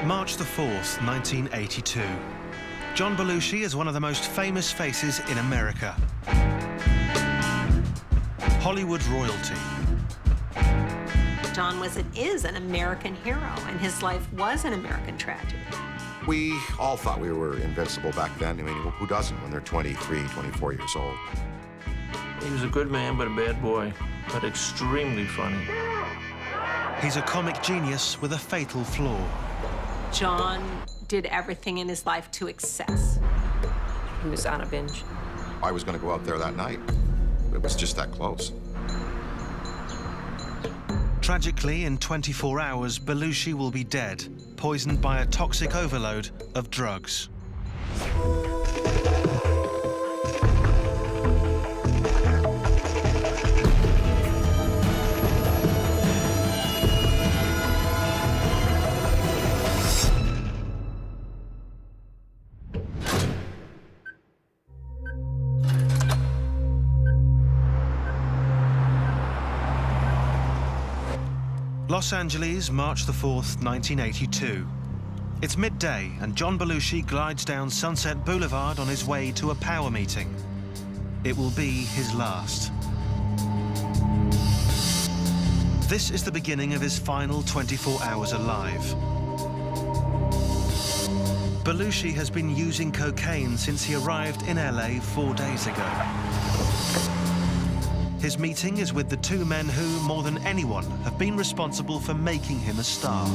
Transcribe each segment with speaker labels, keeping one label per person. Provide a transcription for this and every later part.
Speaker 1: March the 4th, 1982. John Belushi is one of the most famous faces in America. Hollywood royalty.
Speaker 2: John was and is an American hero, and his life was an American tragedy.
Speaker 3: We all thought we were invincible back then. I mean, who doesn't when they're 23, 24 years old?
Speaker 4: He was a good man, but a bad boy, but extremely funny.
Speaker 1: He's a comic genius with a fatal flaw.
Speaker 2: John did everything in his life to excess.
Speaker 5: He was on a binge.
Speaker 3: I was going to go out there that night. It was just that close.
Speaker 1: Tragically, in 24 hours, Belushi will be dead, poisoned by a toxic overload of drugs. Los Angeles, March the 4th, 1982. It's midday, and John Belushi glides down Sunset Boulevard on his way to a power meeting. It will be his last. This is the beginning of his final 24 hours alive. Belushi has been using cocaine since he arrived in LA 4 days ago. His meeting is with the two men who, more than anyone, have been responsible for making him a star.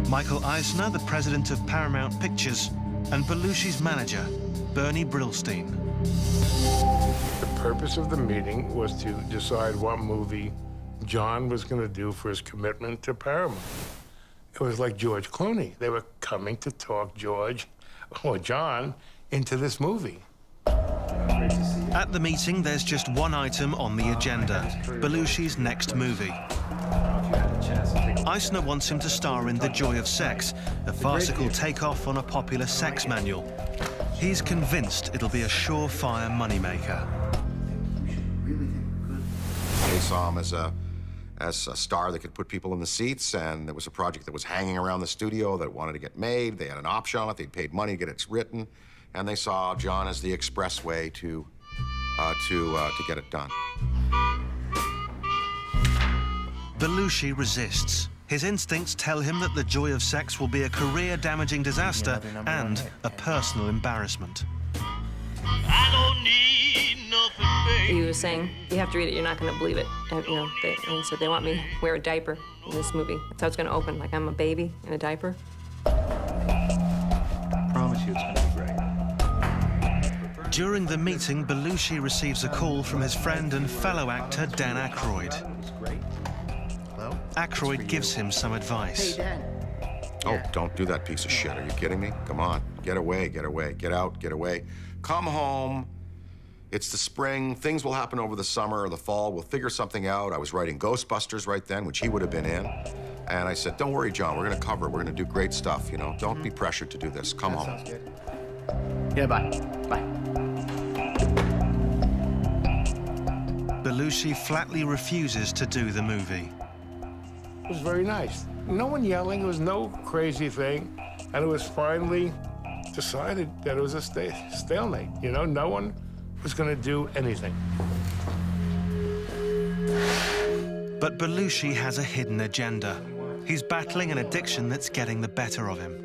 Speaker 1: Michael Eisner, the president of Paramount Pictures, and Belushi's manager, Bernie Brillstein.
Speaker 6: The purpose of the meeting was to decide what movie John was going to do for his commitment to Paramount. It was like George Clooney. They were coming to talk George or John into this movie.
Speaker 1: At the meeting, there's just one item on the agenda, Belushi's next movie. Eisner wants him to star in The Joy of Sex, a farcical takeoff on a popular sex manual. He's convinced it'll be a surefire moneymaker.
Speaker 3: They saw him as a star that could put people in the seats, and there was a project that was hanging around the studio that wanted to get made. They had an option on it. They'd paid money to get it written, and they saw John as the express way to get it done.
Speaker 1: Belushi resists. His instincts tell him that The Joy of Sex will be a career-damaging disaster and a personal embarrassment.
Speaker 5: I don't need nothing, babe. He was saying, you have to read it, you're not going to believe it. And, you know, and so they want me to wear a diaper in this movie. That's how it's going to open, like I'm a baby in a diaper.
Speaker 7: I promise you it's going to be great.
Speaker 1: During the meeting, Belushi receives a call from his friend and fellow actor, Dan Aykroyd. Aykroyd gives him some advice.
Speaker 7: Hey, Dan.
Speaker 3: Oh, don't do that piece of shit. Are you kidding me? Come on. Get away, get away. Get out, get away. Come home. It's the spring. Things will happen over the summer or the fall. We'll figure something out. I was writing Ghostbusters right then, which he would have been in. And I said, don't worry, John. We're going to cover. We're going to do great stuff, you know. Don't be pressured to do this. Come home.
Speaker 7: Sounds good. Yeah, bye. Bye.
Speaker 1: Belushi flatly refuses to do the movie.
Speaker 6: It was very nice. No one yelling, it was no crazy thing. And it was finally decided that it was a stalemate. You know, no one was going to do anything.
Speaker 1: But Belushi has a hidden agenda. He's battling an addiction that's getting the better of him.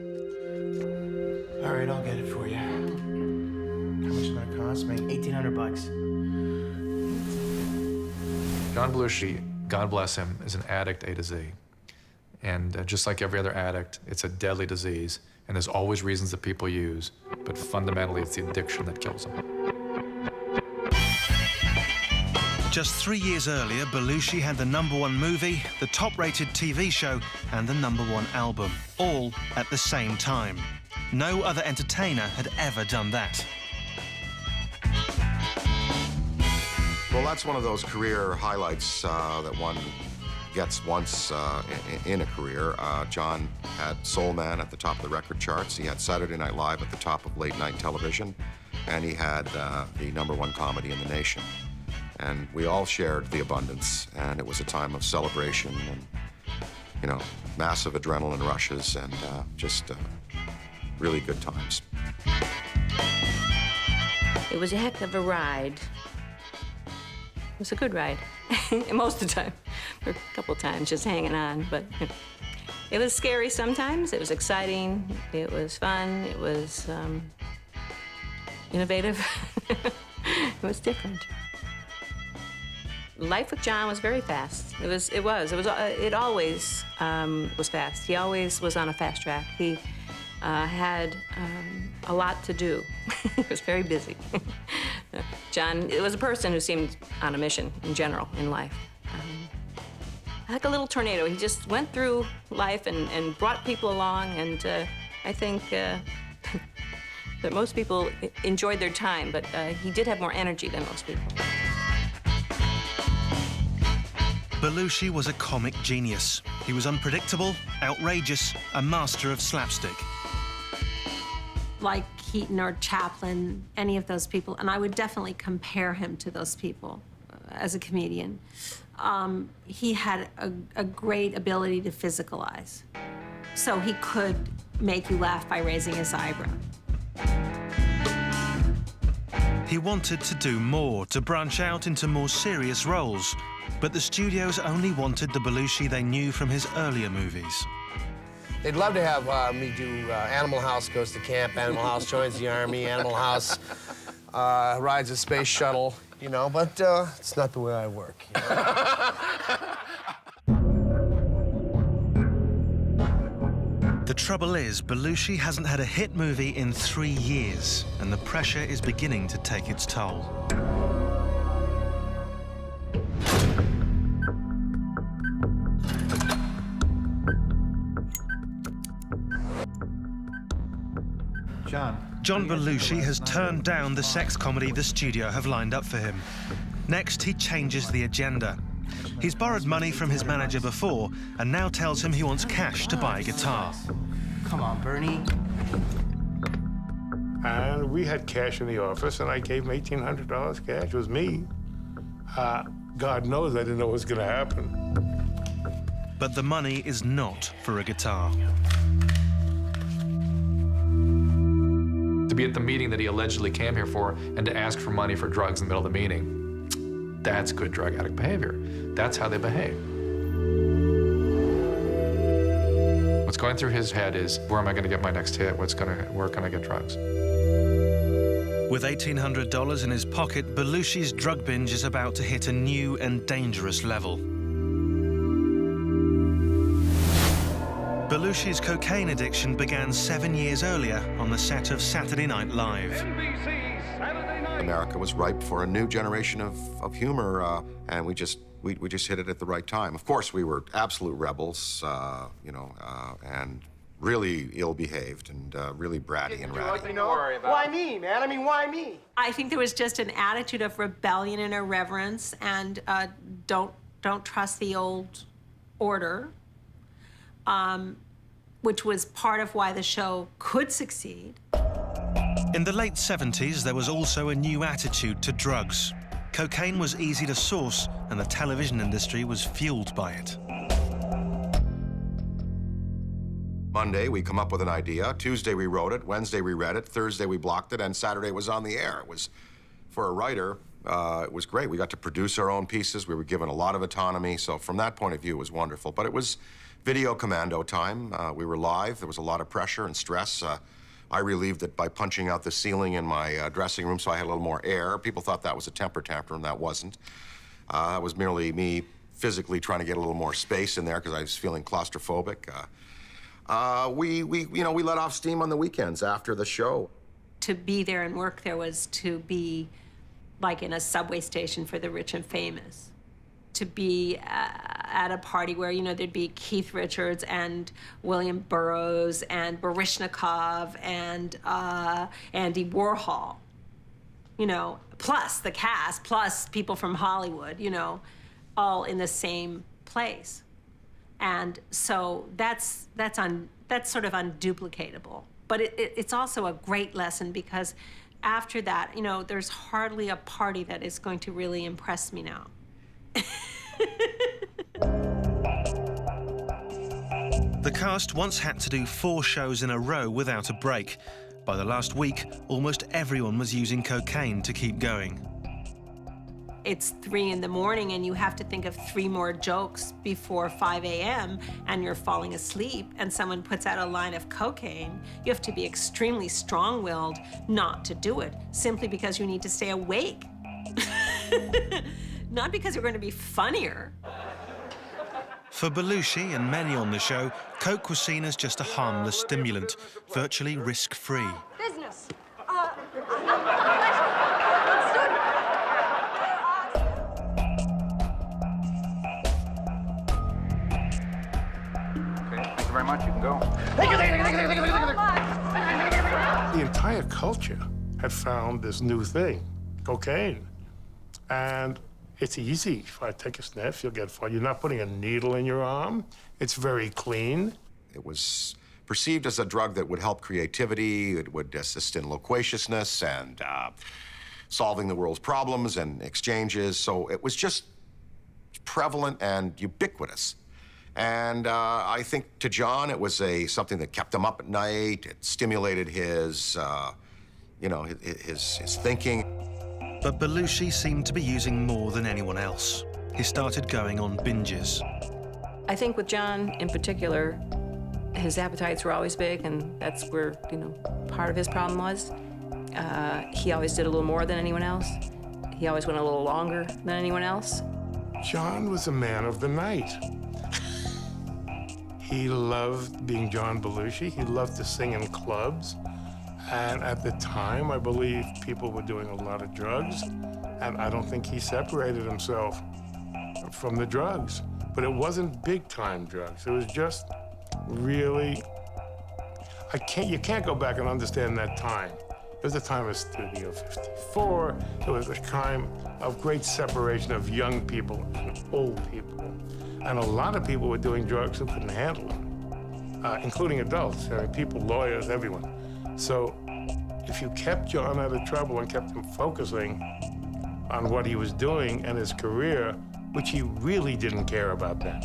Speaker 7: All right, I'll get it for you. How much is it gonna cost me? 1,800 bucks.
Speaker 8: John Belushi, God bless him, is an addict A to Z. And just like every other addict, it's a deadly disease, and there's always reasons that people use, but fundamentally it's the addiction that kills them.
Speaker 1: Just 3 years earlier, Belushi had the #1 movie, the top-rated TV show, and the #1 album, all at the same time. No other entertainer had ever done that.
Speaker 3: Well, that's one of those career highlights that one gets once in a career. John had Soul Man at the top of the record charts. He had Saturday Night Live at the top of late-night television. And he had the #1 comedy in the nation. And we all shared the abundance, and it was a time of celebration. you know, massive adrenaline rushes and just really good times.
Speaker 5: It was a heck of a ride. It was a good ride, most of the time. For a couple times, just hanging on, but it was scary sometimes. It was exciting. It was fun. It was innovative. It was different. Life with John was very fast. It always was fast. He always was on a fast track. He had a lot to do. He was very busy. John was a person who seemed on a mission in general in life. Like a little tornado. He just went through life and brought people along, and I think that most people enjoyed their time, but he did have more energy than most people.
Speaker 1: Belushi was a comic genius. He was unpredictable, outrageous, a master of slapstick.
Speaker 2: Like Keaton or Chaplin, any of those people, and I would definitely compare him to those people as a comedian. He had a great ability to physicalize. So he could make you laugh by raising his eyebrow.
Speaker 1: He wanted to do more, to branch out into more serious roles. But the studios only wanted the Belushi they knew from his earlier movies.
Speaker 9: They'd love to have me do Animal House goes to camp, Animal House joins the Army, Animal House rides a space shuttle, you know, but it's not the way I work. You know?
Speaker 1: The trouble is, Belushi hasn't had a hit movie in 3 years, and the pressure is beginning to take its toll. John Belushi has turned down the sex comedy the studio have lined up for him. Next, he changes the agenda. He's borrowed money from his manager before and now tells him he wants cash to buy a guitar.
Speaker 7: Come on, Bernie.
Speaker 6: And we had cash in the office, and I gave him $1,800 cash. It was me. God knows I didn't know what was going to happen.
Speaker 1: But the money is not for a guitar.
Speaker 8: To be at the meeting that he allegedly came here for and to ask for money for drugs in the middle of the meeting, that's good drug addict behavior. That's how they behave. What's going through his head is, where am I going to get my next hit? Where can I get drugs?
Speaker 1: With $1,800 in his pocket, Belushi's drug binge is about to hit a new and dangerous level. Belushi's cocaine addiction began 7 years earlier on the set of Saturday Night Live.
Speaker 3: America was ripe for a new generation of humor, and we just hit it at the right time. Of course, we were absolute rebels, you know, and really ill-behaved and really bratty and ratty.
Speaker 7: Why me, man? I mean, why me?
Speaker 2: I think there was just an attitude of rebellion and irreverence, and don't trust the old order. Which was part of why the show could succeed.
Speaker 1: In the late 70s, there was also a new attitude to drugs. Cocaine was easy to source, and the television industry was fueled by it.
Speaker 3: Monday, we come up with an idea. Tuesday, we wrote it. Wednesday, we read it. Thursday, we blocked it. And Saturday was on the air. It was, for a writer, it was great. We got to produce our own pieces. We were given a lot of autonomy. So from that point of view, it was wonderful. But it was video commando time. We were live. There was a lot of pressure and stress. I relieved it by punching out the ceiling in my dressing room so I had a little more air. People thought that was a temper tantrum. That wasn't. That was merely me physically trying to get a little more space in there because I was feeling claustrophobic. We let off steam on the weekends after the show.
Speaker 2: To be there and work there was to be like in a subway station for the rich and famous. To be at a party where, you know, there'd be Keith Richards and William Burroughs and Baryshnikov and Andy Warhol, you know, plus the cast, plus people from Hollywood, you know, all in the same place. And so that's sort of unduplicatable. But it's also a great lesson because after that, you know, there's hardly a party that is going to really impress me now.
Speaker 1: The cast once had to do 4 shows in a row without a break. By the last week, almost everyone was using cocaine to keep going.
Speaker 2: It's 3 in the morning and you have to think of 3 more jokes before 5 a.m. and you're falling asleep and someone puts out a line of cocaine. You have to be extremely strong-willed not to do it, simply because you need to stay awake. Not because you're going to be funnier.
Speaker 1: For Belushi and many on the show, coke was seen as just a harmless stimulant, virtually risk-free.
Speaker 10: Business.
Speaker 11: Thank you very much. You can go.
Speaker 6: The entire culture had found this new thing, cocaine. And it's easy. If I take a sniff, you'll get fun. You're not putting a needle in your arm. It's very clean.
Speaker 3: It was perceived as a drug that would help creativity, it would assist in loquaciousness and solving the world's problems and exchanges. So it was just prevalent and ubiquitous. And I think to John, it was something that kept him up at night. It stimulated his, his thinking.
Speaker 1: But Belushi seemed to be using more than anyone else. He started going on binges.
Speaker 5: I think with John in particular, his appetites were always big, and that's where, part of his problem was. He always did a little more than anyone else. He always went a little longer than anyone else.
Speaker 6: John was a man of the night. He loved being John Belushi. He loved to sing in clubs. And at the time, I believe people were doing a lot of drugs, and I don't think he separated himself from the drugs. But it wasn't big-time drugs. It was just really, you can't go back and understand that time. It was the time of Studio 54. It was a time of great separation of young people and old people. And a lot of people were doing drugs who couldn't handle them, including adults, people, lawyers, everyone. So if you kept John out of trouble and kept him focusing on what he was doing and his career, which he really didn't care about then.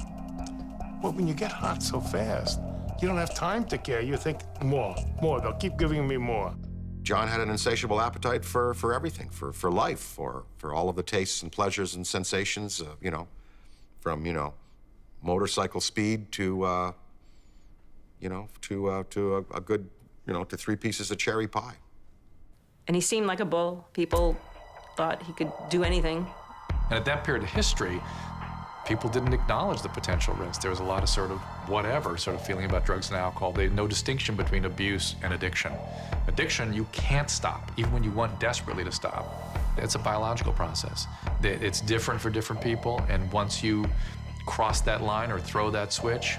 Speaker 6: Well, when you get hot so fast, you don't have time to care. You think, more, they'll keep giving me more.
Speaker 3: John had an insatiable appetite for everything, for life, for all of the tastes and pleasures and sensations, from, motorcycle speed to, a good, to 3 pieces of cherry pie.
Speaker 5: And he seemed like a bull. People thought he could do anything.
Speaker 8: And at that period of history, people didn't acknowledge the potential risk. There was a lot of sort of whatever sort of feeling about drugs and alcohol. They had no distinction between abuse and addiction. Addiction, you can't stop, even when you want desperately to stop. It's a biological process. It's different for different people, and once you cross that line or throw that switch,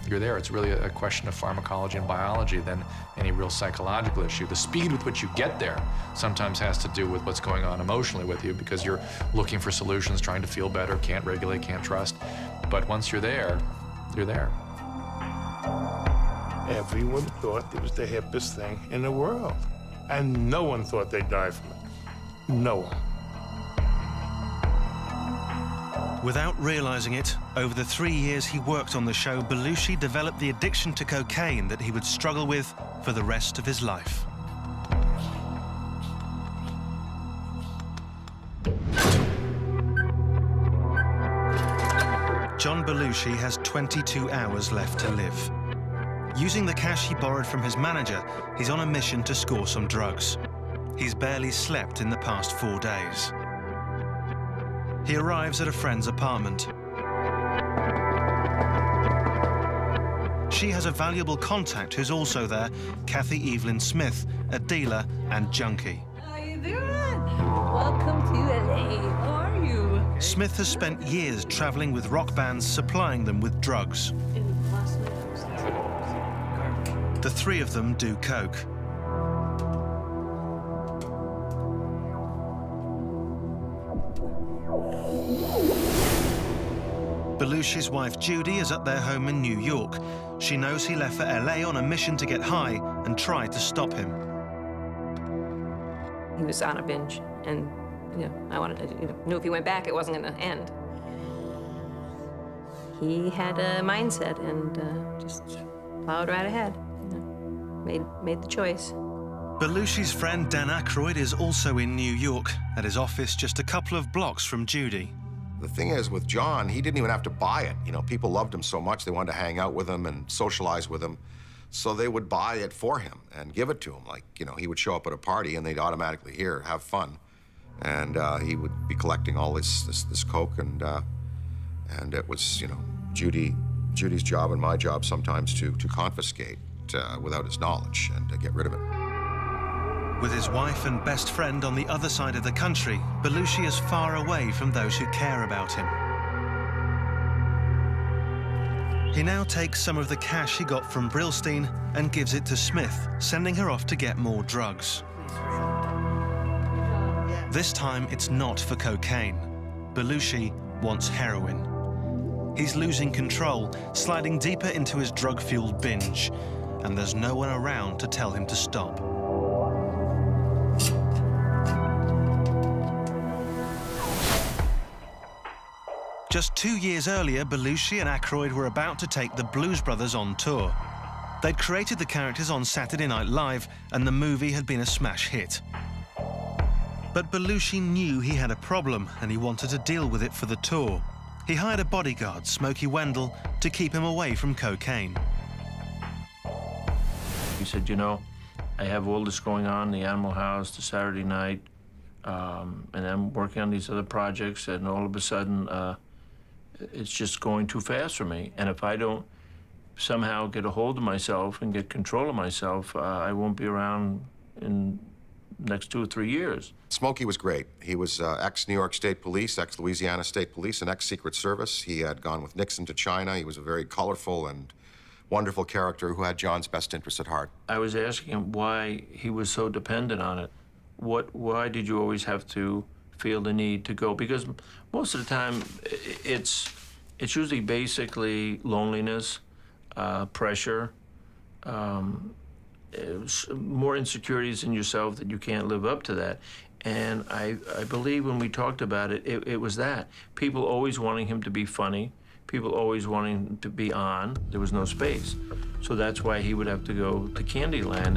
Speaker 8: you're there. It's really a question of pharmacology and biology than any real psychological issue. The speed with which you get there sometimes has to do with what's going on emotionally with you, because you're looking for solutions, trying to feel better, can't regulate, can't trust. But once you're there, you're there.
Speaker 6: Everyone thought it was the hippest thing in the world. And no one thought they'd die from it. No one.
Speaker 1: Without realizing it, over the 3 years he worked on the show, Belushi developed the addiction to cocaine that he would struggle with for the rest of his life. John Belushi has 22 hours left to live. Using the cash he borrowed from his manager, he's on a mission to score some drugs. He's barely slept in the past 4 days. He arrives at a friend's apartment. She has a valuable contact who's also there, Kathy Evelyn Smith, a dealer and junkie.
Speaker 10: How you doing? Welcome to LA. How are you?
Speaker 1: Smith has spent years traveling with rock bands, supplying them with drugs. The 3 of them do coke. Belushi's wife Judy is at their home in New York. She knows he left for LA on a mission to get high and tried to stop him.
Speaker 5: He was on a binge, and I wanted to, knew if he went back, it wasn't going to end. he had a mindset and just plowed right ahead. You know, made the choice.
Speaker 1: Belushi's friend Dan Aykroyd is also in New York, at his office just a couple of blocks from Judy.
Speaker 3: The thing is, with John, he didn't even have to buy it. You know, people loved him so much, they wanted to hang out with him and socialize with him. So they would buy it for him and give it to him. Like, you know, he would show up at a party and they'd automatically, here, have fun. And he would be collecting all this coke, and it was, you know, Judy's job and my job sometimes to confiscate without his knowledge and to get rid of it.
Speaker 1: With his wife and best friend on the other side of the country, Belushi is far away from those who care about him. He now takes some of the cash he got from Brillstein and gives it to Smith, sending her off to get more drugs. This time, it's not for cocaine. Belushi wants heroin. He's losing control, sliding deeper into his drug-fueled binge, and there's no one around to tell him to stop. Just 2 years earlier, Belushi and Aykroyd were about to take the Blues Brothers on tour. They'd created the characters on Saturday Night Live, and the movie had been a smash hit. But Belushi knew he had a problem, and he wanted to deal with it for the tour. He hired a bodyguard, Smokey Wendell, to keep him away from cocaine.
Speaker 4: He said, you know, I have all this going on, the Animal House, the Saturday Night, and I'm working on these other projects, and all of a sudden, it's just going too fast for me. And if I don't somehow get a hold of myself and get control of myself, I won't be around in the next 2 or 3 years.
Speaker 3: Smokey was great. He was ex-New York State Police, ex-Louisiana State Police, and ex-Secret Service. He had gone with Nixon to China. He was a very colorful and wonderful character who had John's best interests at heart. I
Speaker 4: was asking him why he was so dependent on it. Why did you always have to feel the need to go? Because most of the time, it's usually basically loneliness, pressure, more insecurities in yourself that you can't live up to that. And I believe when we talked about it, it was that. People always wanting him to be funny, people always wanting him to be on. There was no space. So that's why he would have to go to Candyland.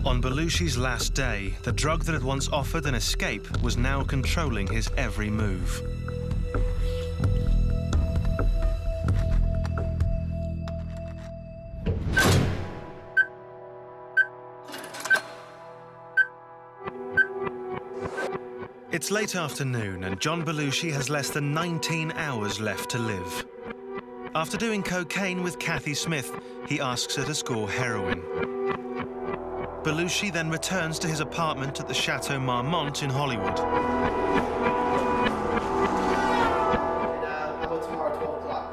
Speaker 1: On Belushi's last day, the drug that had once offered an escape was now controlling his every move. It's late afternoon, and John Belushi has less than 19 hours left to live. After doing cocaine with Kathy Smith, he asks her to score heroin. Belushi then returns to his apartment at the Chateau Marmont in Hollywood.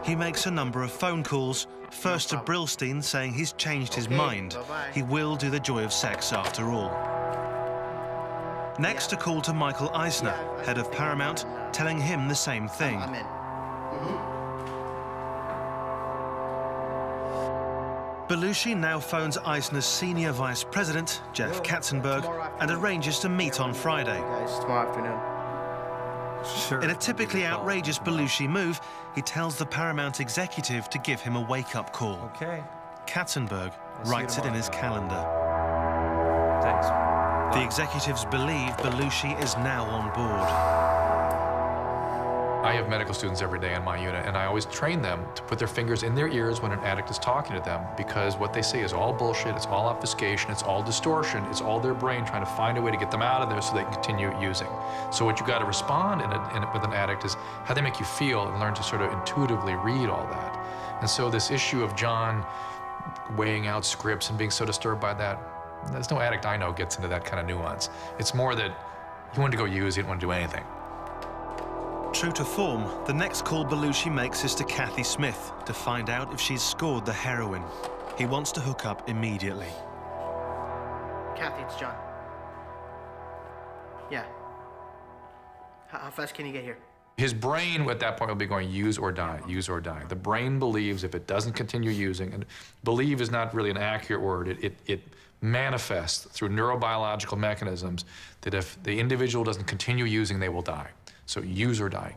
Speaker 1: He makes a number of phone calls, first to Brillstein saying he's changed his mind. He will do the joy of sex after all. Next, a call to Michael Eisner, head of Paramount, telling him the same thing. Belushi now phones Eisner's senior vice president, Jeff Katzenberg, and arranges to meet on Friday.
Speaker 7: Tomorrow afternoon.
Speaker 1: Sure. In a typically outrageous Belushi move, he tells the Paramount executive to give him a wake-up call.
Speaker 7: Okay.
Speaker 1: Katzenberg writes it in his calendar.
Speaker 7: Thanks.
Speaker 1: The executives believe Belushi is now on board.
Speaker 8: I have medical students every day in my unit, and I always train them to put their fingers in their ears when an addict is talking to them, because what they say is all bullshit, it's all obfuscation, it's all distortion, it's all their brain trying to find a way to get them out of there so they can continue using. So what you got to respond with an addict is how they make you feel, and learn to sort of intuitively read all that. And so this issue of John weighing out scripts and being so disturbed by that, there's no addict I know gets into that kind of nuance. It's more that he wanted to go use, he didn't want to do anything.
Speaker 1: True to form, the next call Belushi makes is to Kathy Smith to find out if she's scored the heroin. He wants to hook up immediately.
Speaker 7: Kathy, it's John. Yeah. How fast can you get here?
Speaker 8: His brain at that point will be going, use or die, use or die. The brain believes if it doesn't continue using, and believe is not really an accurate word, it manifests through neurobiological mechanisms that if the individual doesn't continue using, they will die. So use or die.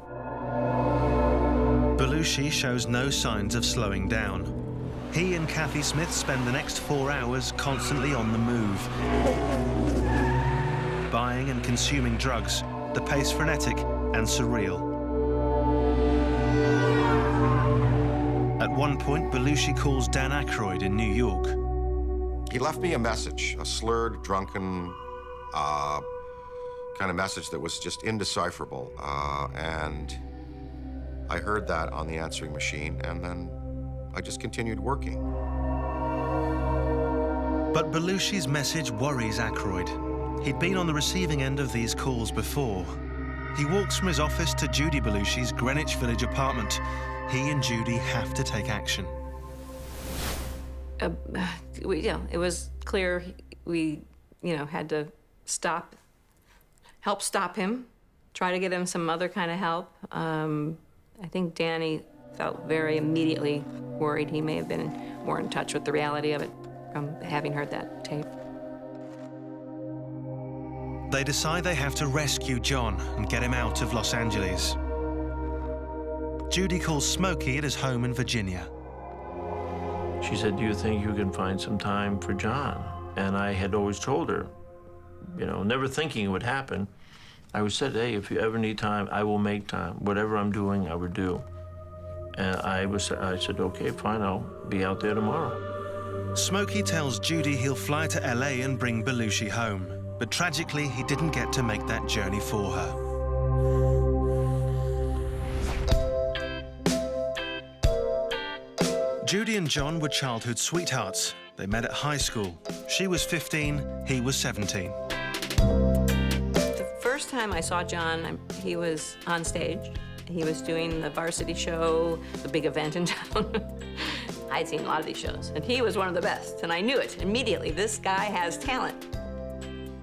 Speaker 1: Belushi shows no signs of slowing down. He and Kathy Smith spend the next 4 hours constantly on the move. Buying and consuming drugs, the pace frenetic and surreal. At one point, Belushi calls Dan Aykroyd in New York.
Speaker 3: He left me a message, a slurred, drunken kind of message that was just indecipherable. And I heard that on the answering machine, and then I just continued working.
Speaker 1: But Belushi's message worries Aykroyd. He'd been on the receiving end of these calls before. He walks from his office to Judy Belushi's Greenwich Village apartment. He and Judy have to take action.
Speaker 5: It was clear we, had to help stop him, try to get him some other kind of help. I think Danny felt very immediately worried. He may have been more in touch with the reality of it from having heard that tape.
Speaker 1: They decide they have to rescue John and get him out of Los Angeles. Judy calls Smokey at his home in Virginia.
Speaker 4: She said, do you think you can find some time for John? And I had always told her, never thinking it would happen, I always said, hey, if you ever need time, I will make time. Whatever I'm doing, I would do. And I said, okay, fine, I'll be out there tomorrow.
Speaker 1: Smokey tells Judy he'll fly to LA and bring Belushi home. But tragically, he didn't get to make that journey for her. Judy and John were childhood sweethearts. They met at high school. She was 15, he was 17.
Speaker 5: The first time I saw John, he was on stage. He was doing the varsity show, the big event in town. I'd seen a lot of these shows, and he was one of the best, and I knew it immediately. This guy has talent.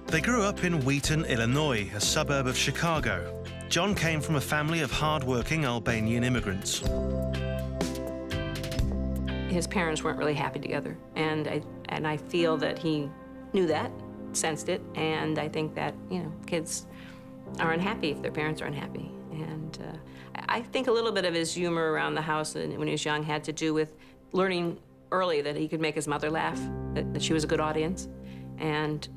Speaker 1: They grew up in Wheaton, Illinois, a suburb of Chicago. John came from a family of hard-working Albanian immigrants.
Speaker 5: His parents weren't really happy together, and I feel that he knew that, sensed it, and I think that, kids are unhappy if their parents are unhappy. And I think a little bit of his humor around the house when he was young had to do with learning early that he could make his mother laugh, that she was a good audience, and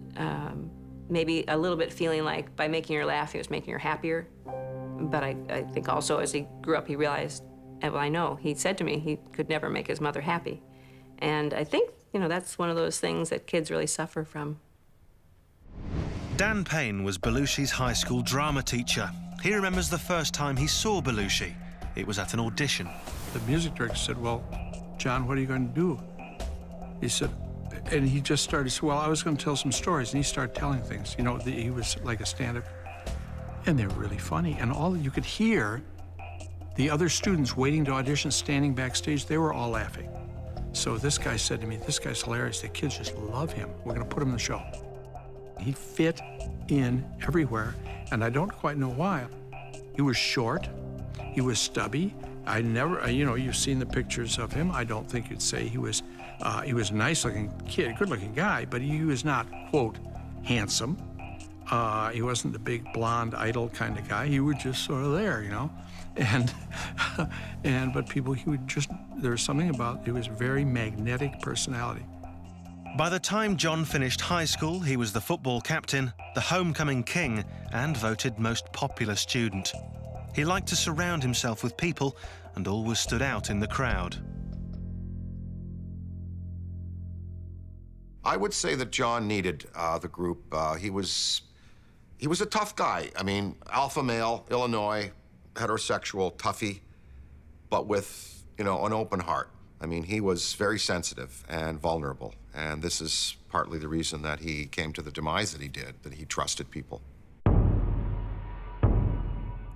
Speaker 5: maybe a little bit feeling like by making her laugh, he was making her happier. But I think also as he grew up, he realized, well, I know, he said to me he could never make his mother happy. And I think, that's one of those things that kids really suffer from.
Speaker 1: Dan Payne was Belushi's high school drama teacher. He remembers the first time he saw Belushi. It was at an audition.
Speaker 11: The music director said, well, John, what are you going to do? He said, and he just started, he said, well, I was going to tell some stories. And he started telling things. He was like a stand-up. And they were really funny. And all you could hear the other students waiting to audition, standing backstage, they were all laughing. So this guy said to me, this guy's hilarious. The kids just love him. We're going to put him in the show. He fit in everywhere, and I don't quite know why. He was short. He was stubby. I never, you've seen the pictures of him. I don't think you'd say he was a nice-looking kid, good-looking guy, but he was not, quote, handsome. He wasn't the big blonde idol kind of guy. He was just sort of there, but people, there was something about, it was a very magnetic personality.
Speaker 1: By the time John finished high school, he was the football captain, the homecoming king, and voted most popular student. He liked to surround himself with people and always stood out in the crowd.
Speaker 3: I would say that John needed the group. He was a tough guy. I mean, alpha male, Illinois, heterosexual, toughie, but with, an open heart. I mean, he was very sensitive and vulnerable, and this is partly the reason that he came to the demise that he did, that he trusted people.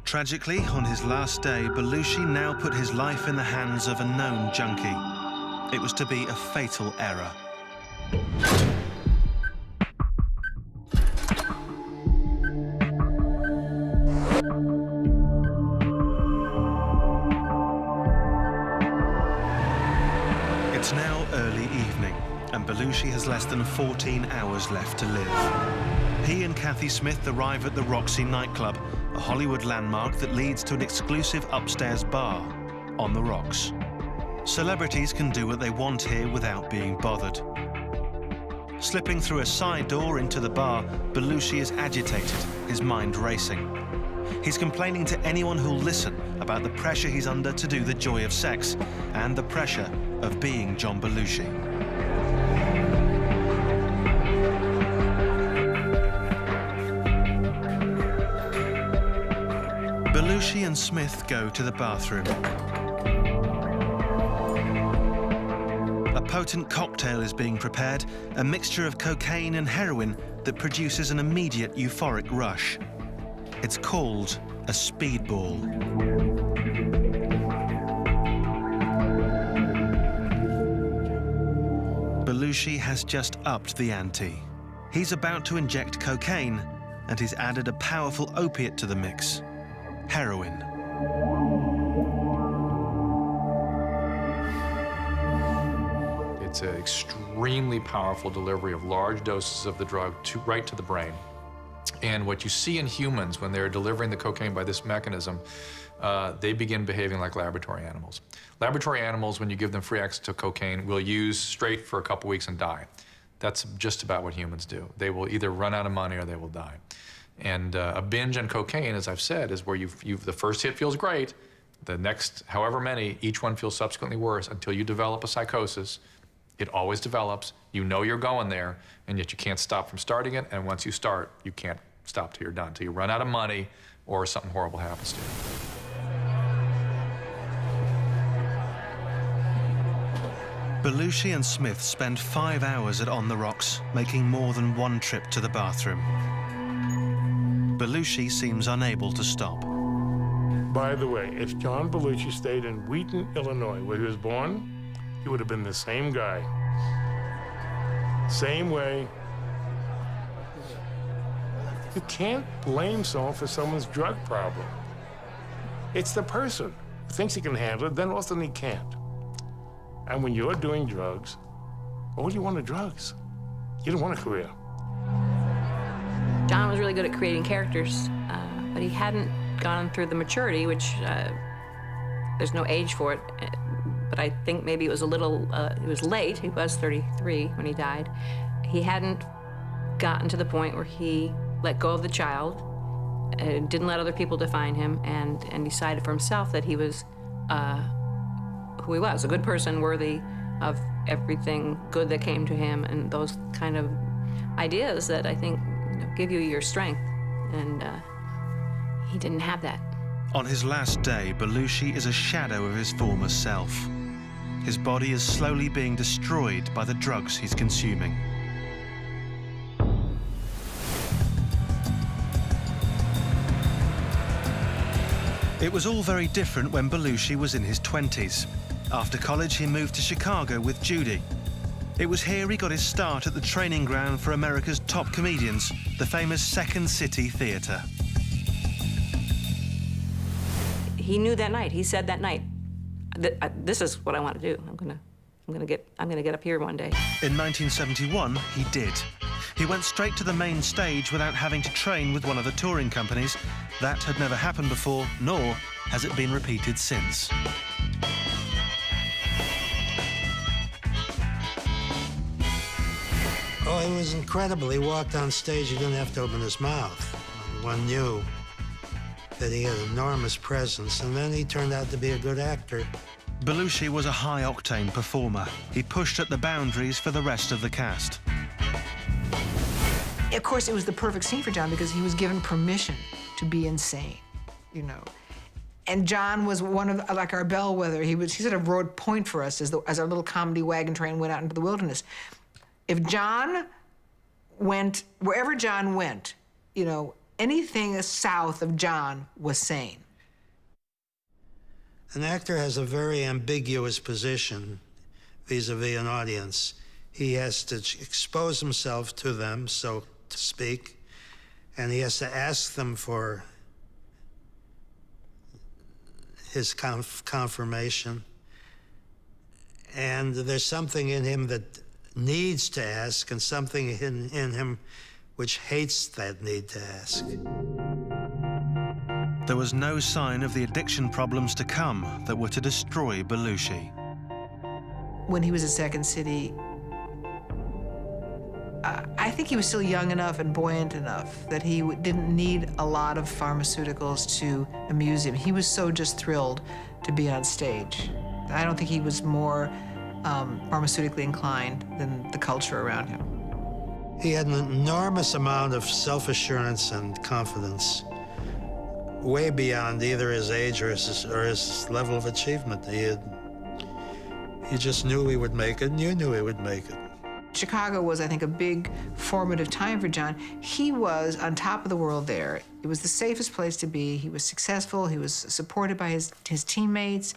Speaker 1: Tragically, on his last day, Belushi now put his life in the hands of a known junkie. It was to be a fatal error. It's now early evening, and Belushi has less than 14 hours left to live. He and Kathy Smith arrive at the Roxy nightclub, a Hollywood landmark that leads to an exclusive upstairs bar on the rocks. Celebrities can do what they want here without being bothered. Slipping through a side door into the bar, Belushi is agitated, his mind racing. He's complaining to anyone who'll listen about the pressure he's under to do the joy of sex and the pressure of being John Belushi. Belushi and Smith go to the bathroom. A potent cocktail is being prepared, a mixture of cocaine and heroin that produces an immediate euphoric rush. It's called a speedball. Belushi has just upped the ante. He's about to inject cocaine, and he's added a powerful opiate to the mix: heroin.
Speaker 8: It's an extremely powerful delivery of large doses of the drug right to the brain. And what you see in humans when they're delivering the cocaine by this mechanism, they begin behaving like laboratory animals. Laboratory animals, when you give them free access to cocaine, will use straight for a couple weeks and die. That's just about what humans do. They will either run out of money or they will die. And a binge on cocaine, as I've said, is where the first hit feels great, the next however many, each one feels subsequently worse until you develop a psychosis. It always develops. You know you're going there, and yet you can't stop from starting it. And once you start, you can't stop till you're done, till you run out of money or something horrible happens to you.
Speaker 1: Belushi and Smith spend 5 hours at On the Rocks, making more than one trip to the bathroom. Belushi seems unable to stop.
Speaker 6: By the way, if John Belushi stayed in Wheaton, Illinois, where he was born, he would have been the same guy. Same way. You can't blame someone for someone's drug problem. It's the person who thinks he can handle it, then all of a sudden he can't. And when you're doing drugs, what do you want of drugs? You don't want a career.
Speaker 5: John was really good at creating characters, but he hadn't gone through the maturity, which there's no age for it. But I think maybe it was a little, it was late. He was 33 when he died. He hadn't gotten to the point where he let go of the child, didn't let other people define him, and decided for himself that he was who he was, a good person worthy of everything good that came to him, and those kind of ideas that I think give you your strength. And he didn't have that.
Speaker 1: On his last day, Belushi is a shadow of his former self. His body is slowly being destroyed by the drugs he's consuming. It was all very different when Belushi was in his 20s. After college, he moved to Chicago with Judy. It was here he got his start at the training ground for America's top comedians, the famous Second City Theater.
Speaker 5: He knew that night. He said that night, "This is what I want to do. I'm gonna get up here one day."
Speaker 1: In 1971, he did. He went straight to the main stage without having to train with one of the touring companies. That had never happened before, nor has it been repeated since.
Speaker 12: Oh, it was incredible. He walked on stage, he didn't have to open his mouth. One knew that he had enormous presence, and then he turned out to be a good actor.
Speaker 1: Belushi was a high-octane performer. He pushed at the boundaries for the rest of the cast.
Speaker 13: Of course, it was the perfect scene for John because he was given permission to be insane, you know. And John was one of, like, our bellwether. He sort of rode point for us as our little comedy wagon train went out into the wilderness. If John went, wherever John went, you know, anything south of John was sane.
Speaker 12: An actor has a very ambiguous position vis-a-vis an audience. He has to expose himself to them, so to speak, and he has to ask them for his confirmation. And there's something in him that needs to ask, and something in him which hates that need to ask.
Speaker 1: There was no sign of the addiction problems to come that were to destroy Belushi.
Speaker 13: When he was at Second City, I think he was still young enough and buoyant enough that he didn't need a lot of pharmaceuticals to amuse him. He was so just thrilled to be on stage. I don't think he was more pharmaceutically inclined than the culture around him.
Speaker 12: He had an enormous amount of self-assurance and confidence, way beyond either his age or his level of achievement. He just knew he would make it, and you knew he would make it.
Speaker 13: Chicago was, I think, a big formative time for John. He was on top of the world there. It was the safest place to be. He was successful. He was supported by his teammates.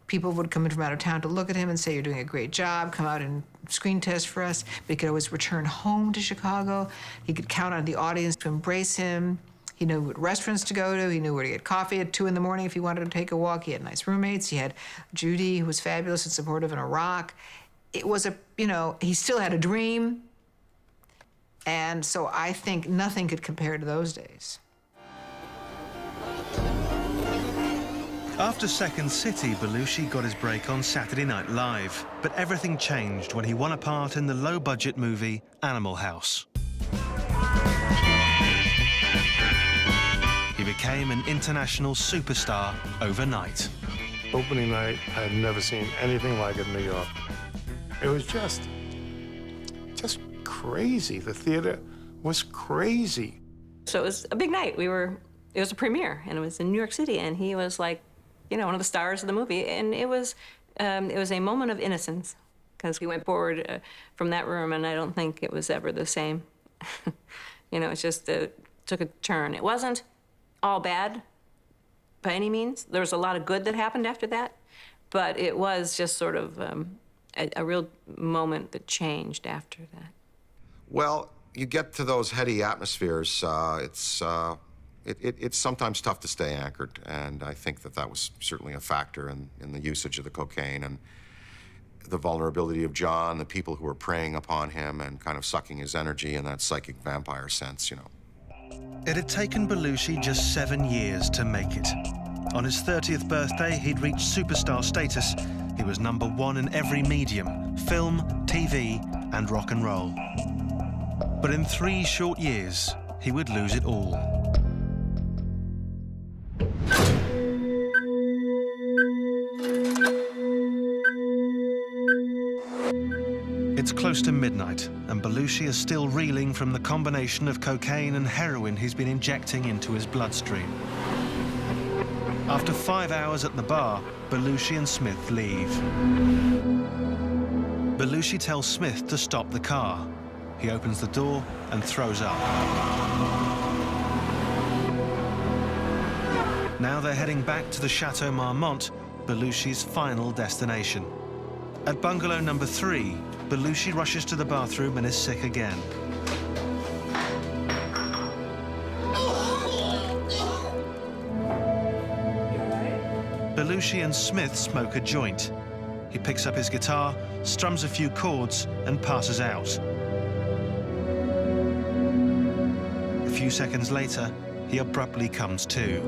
Speaker 13: People would come in from out of town to look at him and say, "You're doing a great job. Come out and screen test for us." But he could always return home to Chicago. He could count on the audience to embrace him. He knew what restaurants to go to. He knew where to get coffee at 2 in the morning if he wanted to take a walk. He had nice roommates. He had Judy, who was fabulous and supportive, in Iraq. It was he still had a dream. And so I think nothing could compare to those days.
Speaker 1: After Second City, Belushi got his break on Saturday Night Live. But everything changed when he won a part in the low-budget movie Animal House. He became an international superstar overnight.
Speaker 6: Opening night, I had never seen anything like it in New York. It was just crazy. The theater was crazy.
Speaker 5: So it was a big night. It was a premiere, and it was in New York City, and he was like, one of the stars of the movie. And it was a moment of innocence, because we went forward from that room, and I don't think it was ever the same. It's just took a turn. It wasn't all bad by any means. There was a lot of good that happened after that, but it was just sort of a real moment that changed after that.
Speaker 3: Well, you get to those heady atmospheres, it's sometimes tough to stay anchored, and I think that was certainly a factor in the usage of the cocaine and the vulnerability of John, the people who were preying upon him and kind of sucking his energy in that psychic vampire sense,
Speaker 1: It had taken Belushi just 7 years to make it. On his 30th birthday, he'd reached superstar status. He was #1 in every medium, film, TV, and rock and roll. But in 3 short years, he would lose it all. It's close to midnight, and Belushi is still reeling from the combination of cocaine and heroin he's been injecting into his bloodstream. After 5 hours at the bar, Belushi and Smith leave. Belushi tells Smith to stop the car. He opens the door and throws up. Now they're heading back to the Chateau Marmont, Belushi's final destination. At bungalow number 3, Belushi rushes to the bathroom and is sick again. Belushi and Smith smoke a joint. He picks up his guitar, strums a few chords, and passes out. A few seconds later, he abruptly comes to.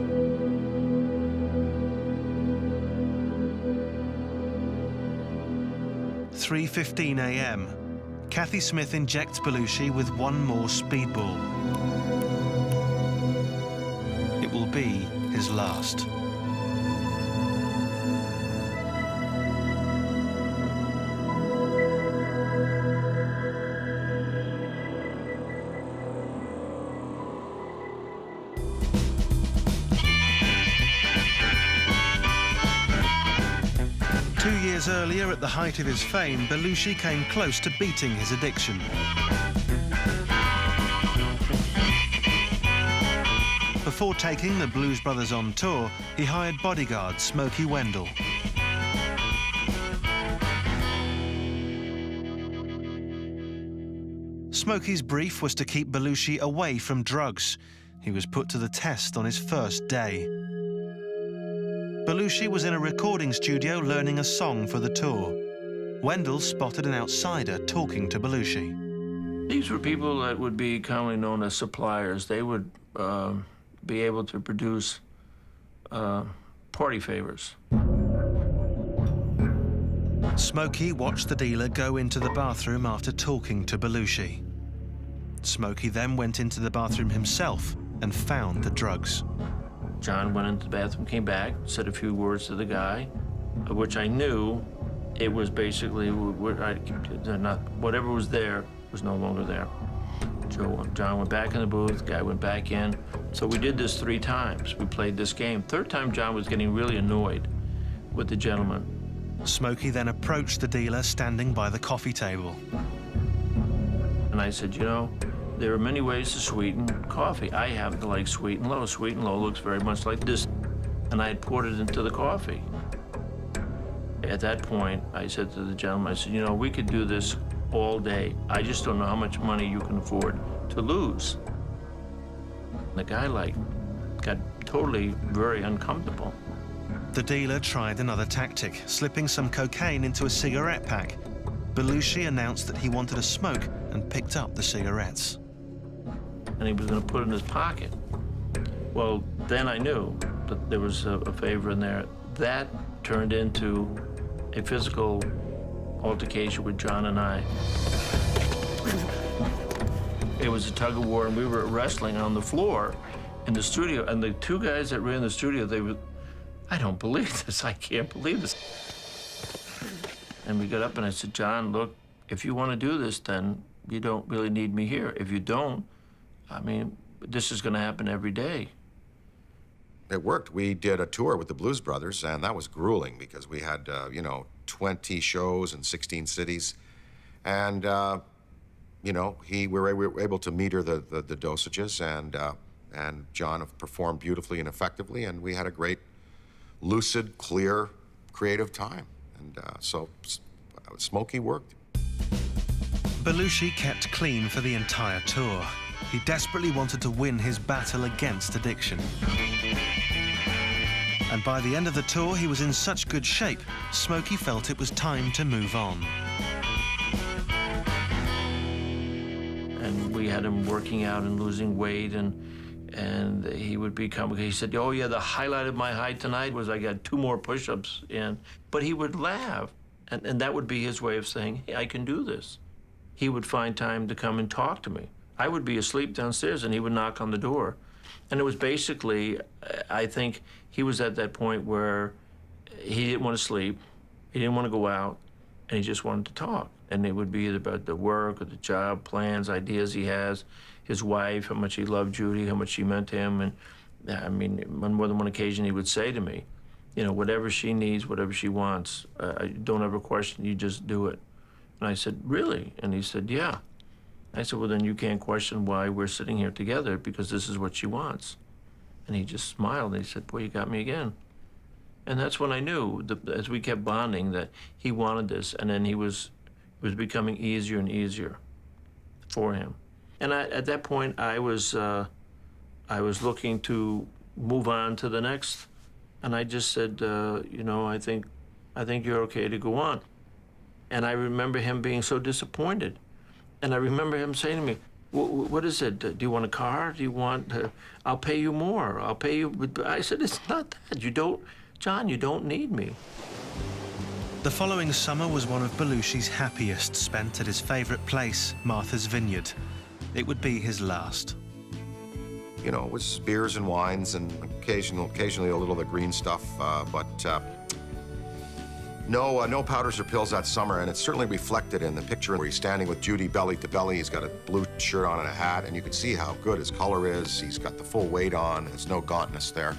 Speaker 1: At 3:15 a.m., Kathy Smith injects Belushi with one more speedball. It will be his last. Earlier, at the height of his fame, Belushi came close to beating his addiction. Before taking the Blues Brothers on tour, he hired bodyguard Smokey Wendell. Smokey's brief was to keep Belushi away from drugs. He was put to the test on his first day. Belushi was in a recording studio learning a song for the tour. Wendell spotted an outsider talking to Belushi.
Speaker 4: These were people that would be commonly known as suppliers. They would be able to produce party favors.
Speaker 1: Smokey watched the dealer go into the bathroom after talking to Belushi. Smokey then went into the bathroom himself and found the drugs.
Speaker 4: John went into the bathroom, came back, said a few words to the guy, which I knew it was basically whatever was there was no longer there. John went back in the booth, guy went back in. So we did this 3 times. We played this game. Third time, John was getting really annoyed with the gentleman.
Speaker 1: Smokey then approached the dealer standing by the coffee table.
Speaker 4: And I said, you know, there are many ways to sweeten coffee. I happen to like sweet and low. Sweet and low looks very much like this. And I had poured it into the coffee. At that point, I said to the gentleman, I said, you know, we could do this all day. I just don't know how much money you can afford to lose. The guy, got totally very uncomfortable.
Speaker 1: The dealer tried another tactic, slipping some cocaine into a cigarette pack. Belushi announced that he wanted a smoke and picked up the cigarettes.
Speaker 4: And he was going to put it in his pocket. Well, then I knew that there was a favor in there. That turned into a physical altercation with John and I. It was a tug of war, and we were wrestling on the floor in the studio. And the 2 guys that ran the studio, they were, I don't believe this. I can't believe this. And we got up and I said, John, look, if you want to do this, then you don't really need me here. If you don't, I mean, this is going to happen every day.
Speaker 3: It worked. We did a tour with the Blues Brothers, and that was grueling because we had, 20 shows in 16 cities. And, we were able to meter the dosages, and John performed beautifully and effectively, and we had a great, lucid, clear, creative time. And so Smokey worked.
Speaker 1: Belushi kept clean for the entire tour. He desperately wanted to win his battle against addiction. And by the end of the tour, he was in such good shape, Smokey felt it was time to move on.
Speaker 4: And we had him working out and losing weight, and he would become, he said, oh yeah, the highlight of my high tonight was I got 2 more push-ups in. But he would laugh, and that would be his way of saying, hey, I can do this. He would find time to come and talk to me. I would be asleep downstairs, and he would knock on the door. And it was basically, I think he was at that point where he didn't want to sleep, he didn't want to go out, and he just wanted to talk. And it would be either about the work or the job, plans, ideas he has, his wife, how much he loved Judy, how much she meant to him. And I mean, on more than one occasion, he would say to me, you know, whatever she needs, whatever she wants, don't ever question, you just do it. And I said, really? And he said, yeah. I said, well, then you can't question why we're sitting here together, because this is what she wants. And he just smiled, and he said, boy, you got me again. And that's when I knew, as we kept bonding, that he wanted this, and then it was becoming easier and easier for him. And at that point, I was looking to move on to the next, and I just said, you know, I think you're okay to go on. And I remember him being so disappointed. And I remember him saying to me, what is it? Do you want a car? Do you want, I'll pay you more. I'll pay you. But I said, it's not that. You don't, John, you don't need me.
Speaker 1: The following summer was one of Belushi's happiest, spent at his favorite place, Martha's Vineyard. It would be his last.
Speaker 3: You know, it was beers and wines and occasionally a little of the green stuff, but no powders or pills that summer, and it's certainly reflected in the picture where he's standing with Judy belly to belly. He's got a blue shirt on and a hat, and you can see how good his color is. He's got the full weight on. There's no gauntness there.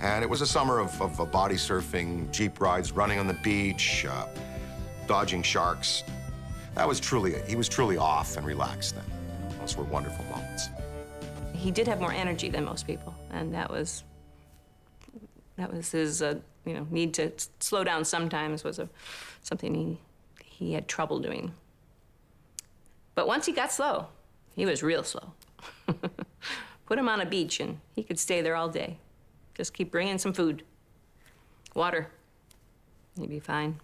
Speaker 3: And it was a summer of body surfing, Jeep rides, running on the beach, dodging sharks. He was truly off and relaxed then. Those were wonderful moments.
Speaker 5: He did have more energy than most people, and that was his, need to slow down sometimes was something he had trouble doing. But once he got slow, he was real slow. Put him on a beach and he could stay there all day. Just keep bringing some food, water, he'd be fine.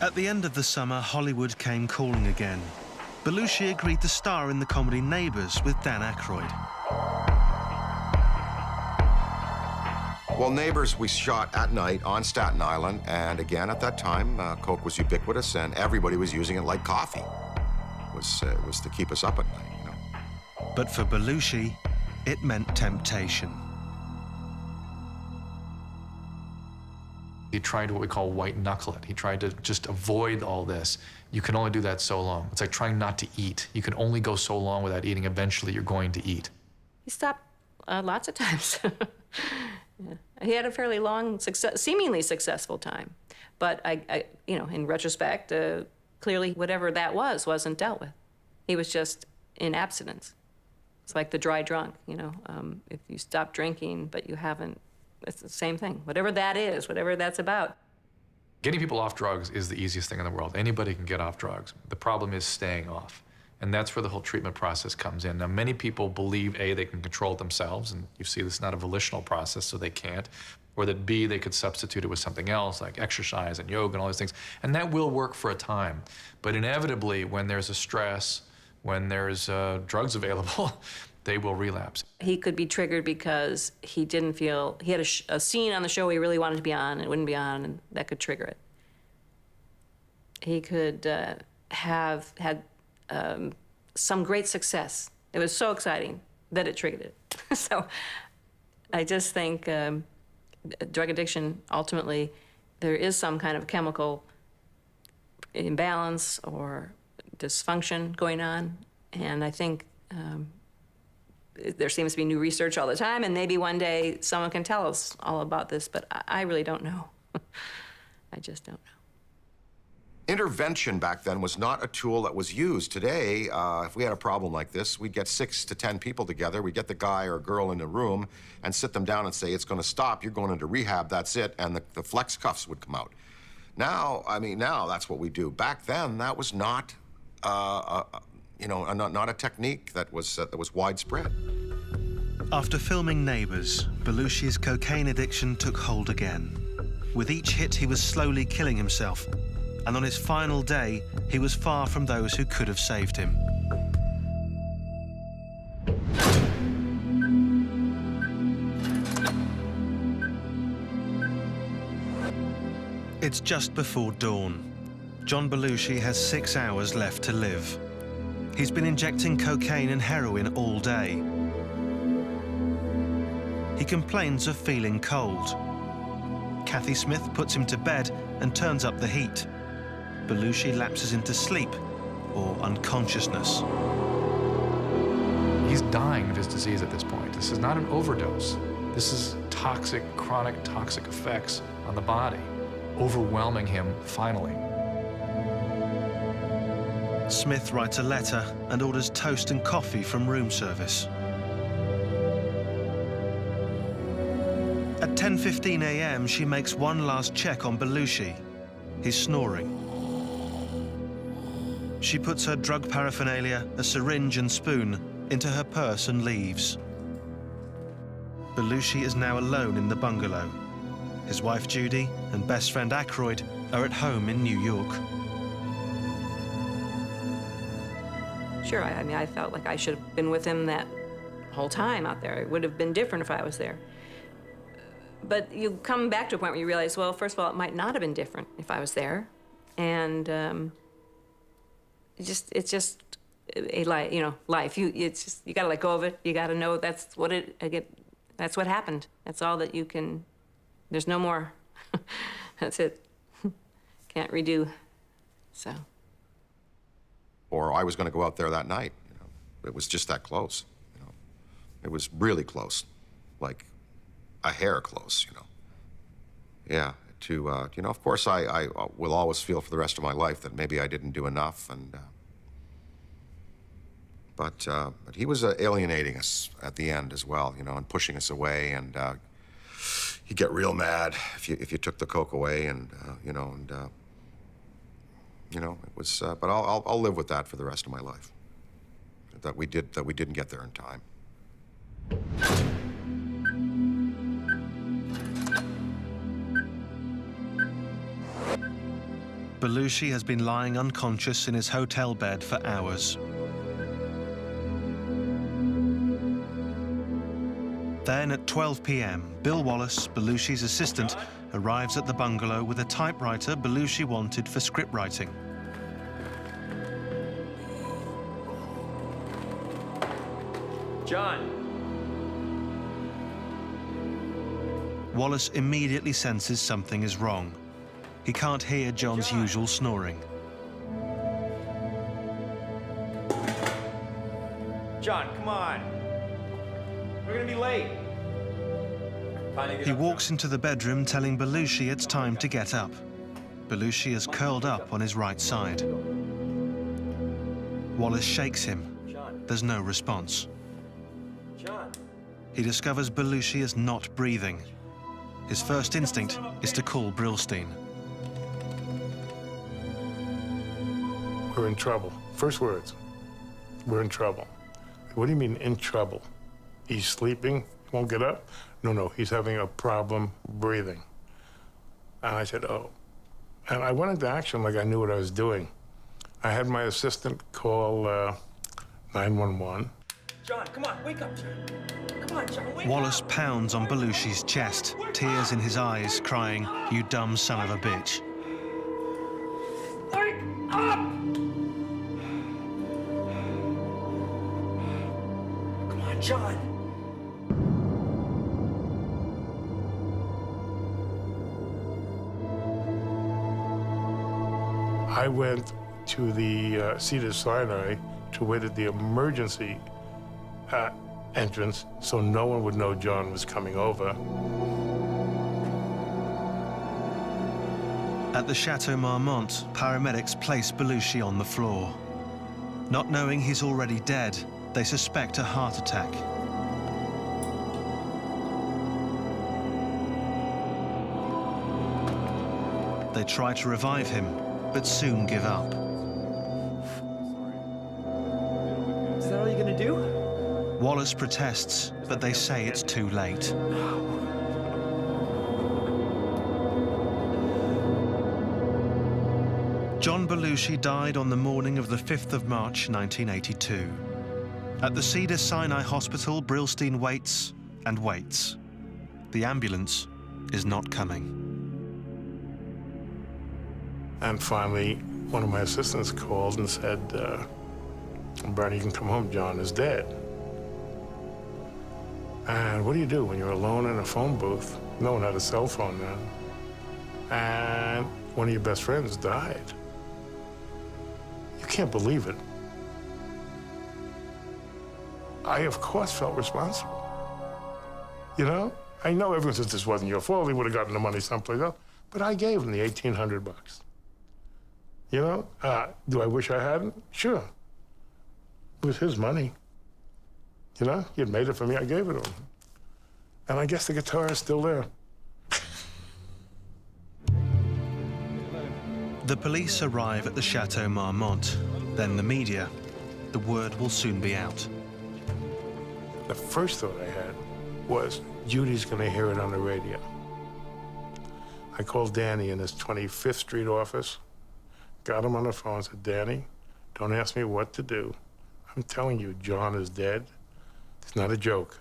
Speaker 1: At the end of the summer, Hollywood came calling again. Belushi agreed to star in the comedy Neighbours with Dan Aykroyd.
Speaker 3: Well, Neighbors, we shot at night on Staten Island, and again, at that time, Coke was ubiquitous, and everybody was using it like coffee. It was to keep us up at night, you know.
Speaker 1: But for Belushi, it meant temptation.
Speaker 8: He tried what we call white knuckle it. He tried to just avoid all this. You can only do that so long. It's like trying not to eat. You can only go so long without eating. Eventually, you're going to eat.
Speaker 5: He stopped lots of times. Yeah. He had a fairly long, seemingly successful time. But you know, in retrospect, clearly whatever that wasn't dealt with. He was just in abstinence. It's like the dry drunk, you know. If you stop drinking, but you haven't, it's the same thing. Whatever that is, whatever that's about.
Speaker 8: Getting people off drugs is the easiest thing in the world. Anybody can get off drugs. The problem is staying off. And that's where the whole treatment process comes in. Now, many people believe, A, they can control it themselves, and you see this is not a volitional process, so they can't, or that, B, they could substitute it with something else, like exercise and yoga and all these things. And that will work for a time. But inevitably, when there's a stress, when there's drugs available, they will relapse.
Speaker 5: He could be triggered because he didn't feel, he had a scene on the show he really wanted to be on, and it wouldn't be on, and that could trigger it. He could have had some great success. It was so exciting that it triggered it. So I just think drug addiction, ultimately, there is some kind of chemical imbalance or dysfunction going on. And I think there seems to be new research all the time, and maybe one day someone can tell us all about this, but I really don't know. I just don't know.
Speaker 3: Intervention back then was not a tool that was used. Today, if we had a problem like this, we'd get 6 to 10 people together. We'd get the guy or girl in the room and sit them down and say, it's going to stop, you're going into rehab, that's it, and the flex cuffs would come out. Now, I mean, now that's what we do. Back then, that was not, you know, not a technique that was widespread.
Speaker 1: After filming Neighbors, Belushi's cocaine addiction took hold again. With each hit, he was slowly killing himself. And on his final day, he was far from those who could have saved him. It's just before dawn. John Belushi has 6 hours left to live. He's been injecting cocaine and heroin all day. He complains of feeling cold. Kathy Smith puts him to bed and turns up the heat. Belushi lapses into sleep or unconsciousness.
Speaker 8: He's dying of his disease at this point. This is not an overdose. This is toxic, chronic toxic effects on the body, overwhelming him finally.
Speaker 1: Smith writes a letter and orders toast and coffee from room service. At 10:15 a.m., she makes one last check on Belushi. He's snoring. She puts her drug paraphernalia, a syringe and spoon, into her purse and leaves. Belushi is now alone in the bungalow. His wife Judy and best friend Aykroyd are at home in New York.
Speaker 5: Sure, I mean, I felt like I should have been with him that whole time out there. It would have been different if I was there. But you come back to a point where you realize, well, first of all, it might not have been different if I was there. And it's just a life, you know, life. You gotta let go of it. You gotta know that's what that's what happened. That's all that you can, there's no more. That's it. Can't redo, so.
Speaker 3: Or I was going to go out there that night, you know. It was just that close, you know. It was really close, like a hair close, you know. Yeah, you know, of course, I will always feel for the rest of my life that maybe I didn't do enough, and but he was alienating us at the end as well, you know, and pushing us away, and he'd get real mad if you took the coke away, and you know, and you know, it was. But I'll live with that for the rest of my life. That we didn't get there in time.
Speaker 1: Belushi has been lying unconscious in his hotel bed for hours. Then at 12 p.m., Bill Wallace, Belushi's assistant, arrives at the bungalow with a typewriter Belushi wanted for script writing.
Speaker 14: John!
Speaker 1: Wallace immediately senses something is wrong. He can't hear John's usual snoring.
Speaker 14: John, come on. We're gonna be late.
Speaker 1: He walks into the bedroom telling Belushi it's time to get up. Belushi is curled up on his right side. Wallace shakes him. There's no response.
Speaker 14: John.
Speaker 1: He discovers Belushi is not breathing. His first instinct is to call Brillstein.
Speaker 6: We're in trouble. First words, we're in trouble. What do you mean in trouble? He's sleeping, he won't get up? No, he's having a problem breathing. And I said, oh. And I went into action like I knew what I was doing. I had my assistant call 911.
Speaker 14: John, come on, wake up, John. Come on, John, wake
Speaker 1: Wallace
Speaker 14: up.
Speaker 1: pounds on Belushi's chest, tears in his eyes, crying, "You dumb son of a bitch."
Speaker 14: Wake up! Come on, John.
Speaker 6: I went to the Cedars-Sinai to wait at the emergency entrance so no one would know John was coming over.
Speaker 1: At the Chateau Marmont, paramedics place Belushi on the floor. Not knowing he's already dead, they suspect a heart attack. They try to revive him, but soon give up.
Speaker 14: Is that all you're gonna do?
Speaker 1: Wallace protests, but they say it's too late. John Belushi died on the morning of the 5th of March, 1982. At the Cedars-Sinai Hospital, Brillstein waits and waits. The ambulance is not coming.
Speaker 6: And finally, one of my assistants called and said, Bernie, you can come home, John is dead. And what do you do when you're alone in a phone booth? No one had a cell phone then. And one of your best friends died. You can't believe it. I, of course, felt responsible. You know? I know everyone says this wasn't your fault. He would have gotten the money someplace else. But I gave him the $1,800 bucks. You know? Do I wish I hadn't? Sure. It was his money. You know, he had made it for me, I gave it to him. And I guess the guitar is still there.
Speaker 1: The police arrive at the Chateau Marmont, then the media. The word will soon be out.
Speaker 6: The first thought I had was, Judy's gonna hear it on the radio. I called Danny in his 25th Street office, got him on the phone, said, Danny, don't ask me what to do. I'm telling you, John is dead. It's not a joke.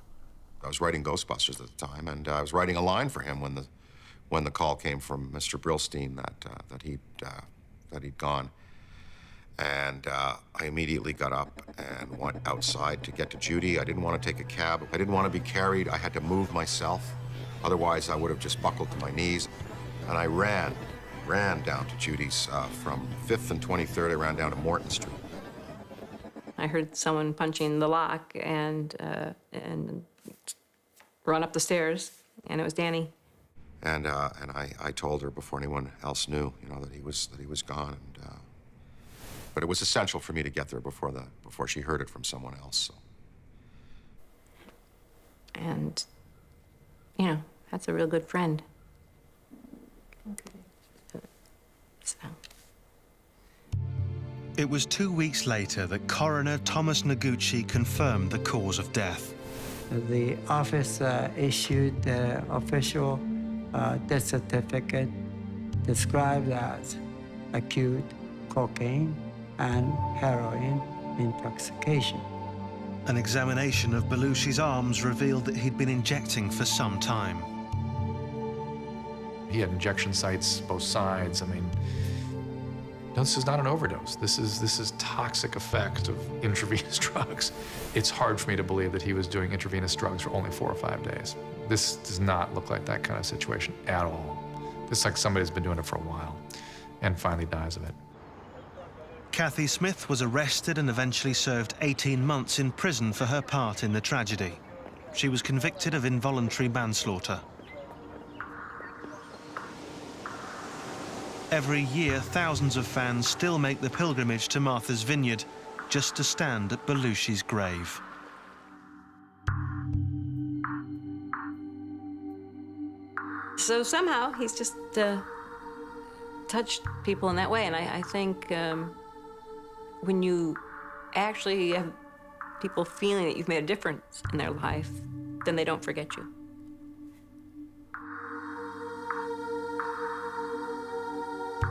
Speaker 3: I was writing Ghostbusters at the time, and I was writing a line for him when the call came from Mr. Brillstein that he'd gone. And I immediately got up and went outside to get to Judy. I didn't want to take a cab. I didn't want to be carried. I had to move myself. Otherwise, I would have just buckled to my knees. And I ran down to Judy's from 5th and 23rd. I ran down to Morton Street.
Speaker 5: I heard someone punching the lock and run up the stairs, and it was Danny.
Speaker 3: And I told her before anyone else knew, you know, that he was gone. And but it was essential for me to get there before she heard it from someone else. So.
Speaker 5: And, you know, that's a real good friend. So.
Speaker 1: It was 2 weeks later that coroner Thomas Noguchi confirmed the cause of death.
Speaker 15: The office issued the official death certificate described as acute cocaine and heroin intoxication.
Speaker 1: An examination of Belushi's arms revealed that he'd been injecting for some time.
Speaker 8: He had injection sites both sides. I mean, no, this is not an overdose. This is toxic effect of intravenous drugs. It's hard for me to believe that he was doing intravenous drugs for only 4 or 5 days. This does not look like that kind of situation at all. This is like somebody's been doing it for a while and finally dies of it.
Speaker 1: Kathy Smith was arrested and eventually served 18 months in prison for her part in the tragedy. She was convicted of involuntary manslaughter. Every year, thousands of fans still make the pilgrimage to Martha's Vineyard just to stand at Belushi's grave.
Speaker 5: So somehow he's just touched people in that way, and I think when you actually have people feeling that you've made a difference in their life, then they don't forget you.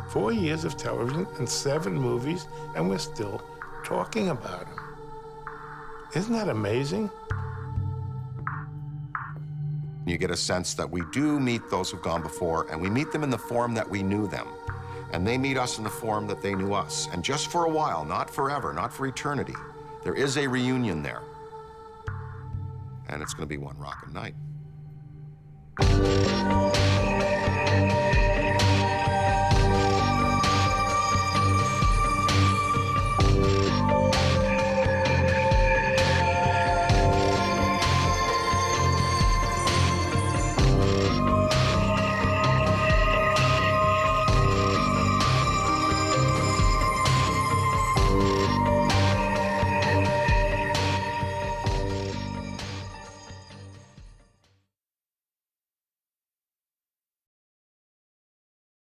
Speaker 6: Four years of television and 7 movies, and we're still talking about him. Isn't that amazing?
Speaker 3: You get a sense that we do meet those who've gone before, and we meet them in the form that we knew them. And they meet us in the form that they knew us. And just for a while, not forever, not for eternity, there is a reunion there. And it's going to be one rockin' night.